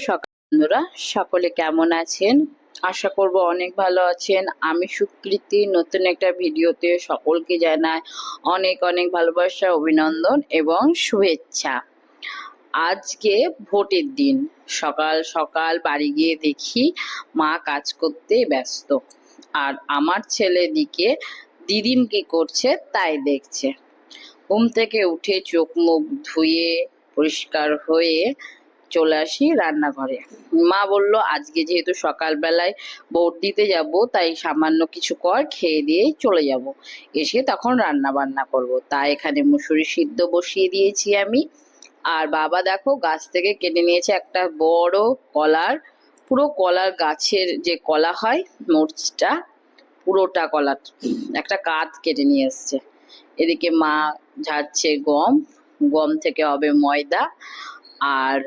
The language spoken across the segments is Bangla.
সকাল বন্ধুরা, সকলে কেমন আছেন? আশা করব অনেক ভালো আছেন। আমি সুকৃতি নতুন একটা ভিডিওতে সকলকে জানাই অনেক অনেক ভালোবাসা, অভিনন্দন এবং শুভেচ্ছা। আজকে ভোটের দিন। সকাল সকাল বাড়ি গিয়ে দেখি মা কাজ করতে ব্যস্ত, আর আমার ছেলেদিকে দিদিম কি করছে তাই দেখছে। ঘুম থেকে উঠে চোখ মুখ ধুয়ে পরিষ্কার হয়ে চলে আসি রান্নাঘরে। মা বলল আজকে যেহেতু সকালবেলায় ভোট দিতে যাব, তাই সামান্য কিছু কর, খেয়ে দিয়েই চলে যাব, এসে তখন রান্না বান্না করব। তাই এখানে মুসুরি সিদ্ধ বসিয়ে দিয়েছি আমি। আর বাবা দেখো গাছ থেকে কেটে নিয়েছে একটা বড় কলার, পুরো কলার গাছের যে কলা হয় মরচটা, পুরোটা কলা একটা কাঁধ কেটে নিয়ে এসছে। এদিকে মা ঝাড়ছে গম, গম থেকে হবে ময়দা, আর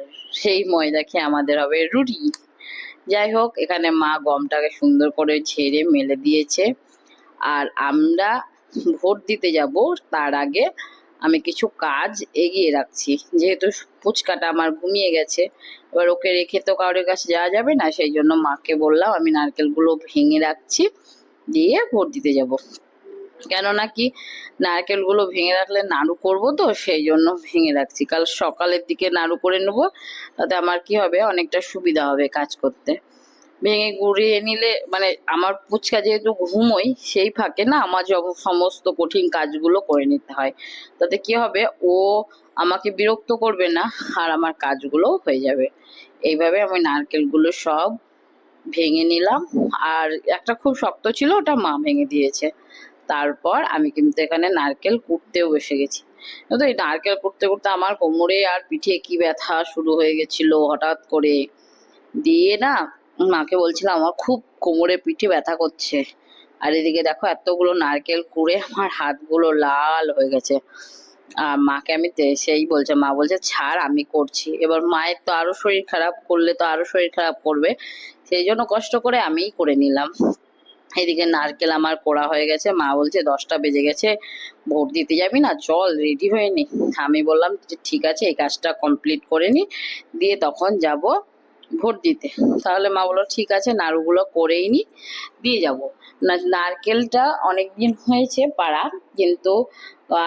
সেই ময়দা খেয়ে আমাদের হবে রুটি। যাই হোক, এখানে মা গমটাকে সুন্দর করে ঝেড়ে মেলে দিয়েছে। আর আমরা ভোট দিতে যাব তার আগে আমি কিছু কাজ এগিয়ে রাখছি, যেহেতু পুচকাটা আমার ঘুমিয়ে গেছে। এবার ওকে রেখে তো কারোর কাছে যাওয়া যাবে না, সেই জন্য মাকে বললাম আমি নারকেলগুলো ভেঙে রাখছি, দিয়ে ভোট দিতে যাব। কেননা কি, নারকেলগুলো ভেঙে রাখলে নাড়ু করব, তো সেই জন্য ভেঙে রাখছি। কাল সকালের দিকে নাড়ু করে নেব, তাতে আমার কি হবে, অনেকটা সুবিধা হবে কাজ করতে। ভেঙে গুঁড়িয়ে নিলে মানে আমার পুচকা যেহেতু ঘুমোই, সেই ফাঁকে না আমার সমস্ত কঠিন কাজগুলো করে নিতে হয়। তাতে কি হবে, ও আমাকে বিরক্ত করবে না, আর আমার কাজগুলো হয়ে যাবে। এইভাবে আমি নারকেলগুলো সব ভেঙে নিলাম। আর একটা খুব শক্ত ছিল, ওটা মা ভেঙে দিয়েছে। তারপর আমি কিন্তু এখানে নারকেল কুটতেও বসে গেছি। তো এই নারকেল কুটতে কুটতে আমার কোমরে আর পিঠে কি ব্যথা শুরু হয়ে গেছিল হঠাৎ করে। দিয়ে না মাকে বলছিলাম আমার খুব কোমরে পিঠে ব্যথা করছে। আর এদিকে দেখো এতগুলো নারকেল কুড়ে আমার হাতগুলো লাল হয়ে গেছে। আর মাকে আমি সেই বলছে, মা বলছে ছাড় আমি করছি। এবার মায়ের তো আরো শরীর খারাপ, করলে তো আরো শরীর খারাপ করবে, সেই জন্য কষ্ট করে আমিই করে নিলাম। এদিকে নারকেল আমার কোড়া হয়ে গেছে। মা বলছে 10টা বেজে গেছে, ভোট দিতে যাবি না, চল রেডি হয়ে নি। আমি বললাম যে ঠিক আছে, এই কাজটা কমপ্লিট করে নি, দিয়ে তখন যাব ভোট দিতে। তাহলে মা বললো ঠিক আছে, নাড়ুগুলো করেই নি, দিয়ে যাব। নারকেলটা অনেকদিন হয়েছে পাড়া, কিন্তু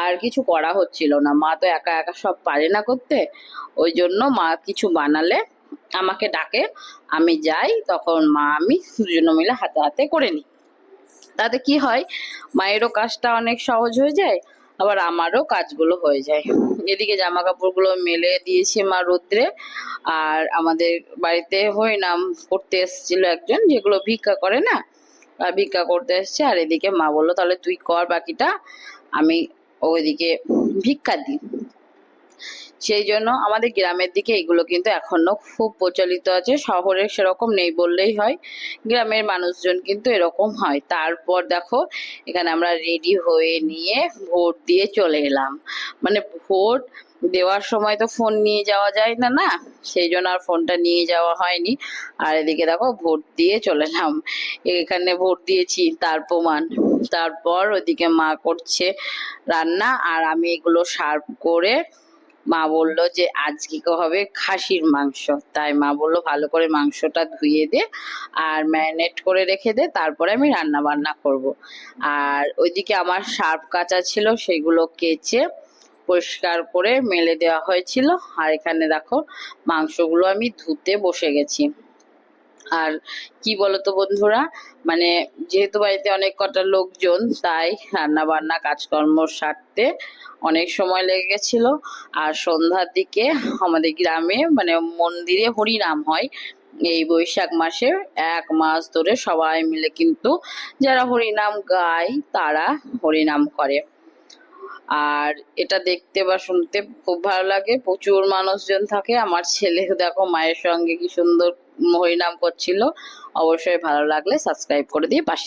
আর কিছু করা হচ্ছিল না। মা তো একা একা সব পারে না করতে, ওই জন্য মা কিছু বানালে আমাকে ডাকে, আমি যাই, তখন মা আমি দুজনে মিলে হাতে হাতে করে নিই। তাতে কি হয়, মায়েরও কাজটা অনেক সহজ হয়ে যায়, আবার আমারও কাজগুলো হয়ে যায়। এদিকে জামা কাপড়গুলো মেলে দিয়েছি মা রোদ্রে। আর আমাদের বাড়িতে হরিনাম করতে এসেছিল একজন, যেগুলো ভিক্ষা করে না, ভিক্ষা করতে এসছে। আর এদিকে মা বললো তাহলে তুই কর বাকিটা, আমি ওইদিকে ভিক্ষা দিই। সেই জন্য আমাদের গ্রামের দিকে এগুলো কিন্তু এখনো খুব প্রচলিত আছে, শহরে সেরকম নেই বললেই হয়, গ্রামের মানুষজন কিন্তু এরকম হয়। তারপর দেখো এখানে আমরা রেডি হয়ে নিয়ে ভোট দিয়ে চলে এলাম। মানে ভোট দেওয়ার সময় তো ফোন নিয়ে যাওয়া যায় না, না, সেই জন্য আর ফোনটা নিয়ে যাওয়া হয়নি। আর এদিকে দেখো ভোট দিয়ে চলে এলাম, এখানে ভোট দিয়েছি তার প্রমাণ। তারপর ওদিকে মা করছে রান্না, আর আমি এগুলো সার্ভ করে, মা বললো যে আজকে হবে খাসির মাংস। তাই মা বললো ভালো করে মাংসটা ধুয়ে দে আর ম্যারিনেট করে রেখে দে, তারপরে আমি রান্না বান্না করব। আর ওইদিকে আমার সার্ফ কাচা ছিল, সেগুলো কেচে পরিষ্কার করে মেলে দেওয়া হয়েছিল। আর এখানে দেখো মাংসগুলো আমি ধুতে বসে গেছি। আর কি বলতো বন্ধুরা, মানে যেহেতু বাড়িতে অনেক কটা লোকজন, তাই রান্না বান্না কাজকর্ম সারতে অনেক সময় লেগে গেছিল। আর সন্ধ্যার দিকে আমাদের গ্রামে মানে মন্দিরে হরিনাম হয় এই বৈশাখ মাসে। 1 মাস ধরে সবাই মিলে কিন্তু যারা হরিনাম গায় তারা হরিনাম করে। আর এটা দেখতে বা শুনতে খুব ভালো লাগে, প্রচুর মানুষজন থাকে। আমার ছেলে দেখো মায়ের সঙ্গে কি সুন্দর হরিনাম করছিল। অবশ্যই ভালো লাগলে সাবস্ক্রাইব করে দিয়ে পাশে